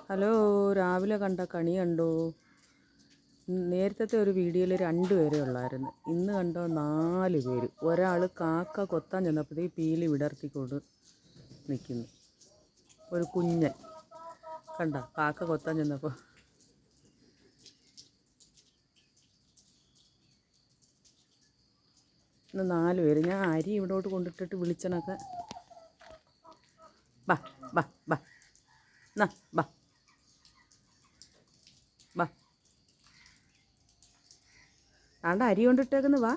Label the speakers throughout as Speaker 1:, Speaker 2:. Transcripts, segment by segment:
Speaker 1: Hello, രാവിലെ കണ്ട കണി കണ്ടോ? നേരത്തെ ഒരു വീഡിയോയിൽ 2 പേരേ ഉള്ളായിരുന്നു. ഇന്ന് കണ്ടോ 4 പേര്. ഒരാൾ കാക്ക കൊത്താൻ ചെന്നപ്പോഴത്തേക്ക് പീലി വിടർത്തിക്കൊണ്ട് നിൽക്കുന്നു. ഒരു കുഞ്ഞൻ കണ്ട കാക്ക കൊത്താൻ ചെന്നപ്പോൾ. ഇന്ന് 4 പേര്. ഞാൻ അരി ഇവിടോട്ട് കൊണ്ടിട്ടിട്ട് വിളിച്ചണൊക്കെ ബാ ബാ ബാ എന്നാ ബാ ബാ ആണ്ട അരി കൊണ്ടിട്ടേക്കുന്നു. വാ,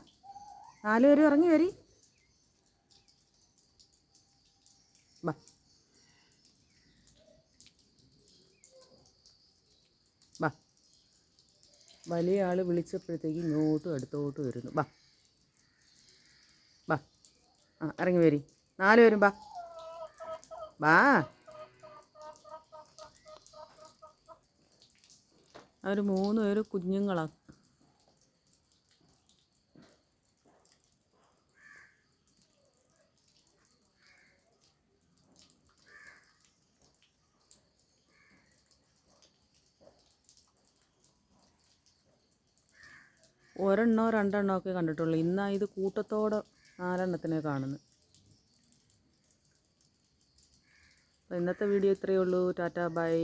Speaker 1: 4 പേരും ഇറങ്ങി വരി. ബാ ബാ വലിയ ആൾ വിളിച്ചപ്പോഴത്തേക്ക് ഇങ്ങോട്ടും അടുത്തോട്ട് വരുന്നു. ബാ ബാ ഇറങ്ങി വരി. 4 പേരും ബാ ബാ. അവർ 3 പേര് കുഞ്ഞുങ്ങളാണ്. ഒരെണ്ണോ 2 എണ്ണോ ഒക്കെ കണ്ടിട്ടുള്ളൂ. ഇന്നാ ഇത് കൂട്ടത്തോടെ 4 എണ്ണത്തിനെ കാണുന്നു. അപ്പോൾ ഇന്നത്തെ വീഡിയോ ഇത്രയേ ഉള്ളൂ. Tata bye.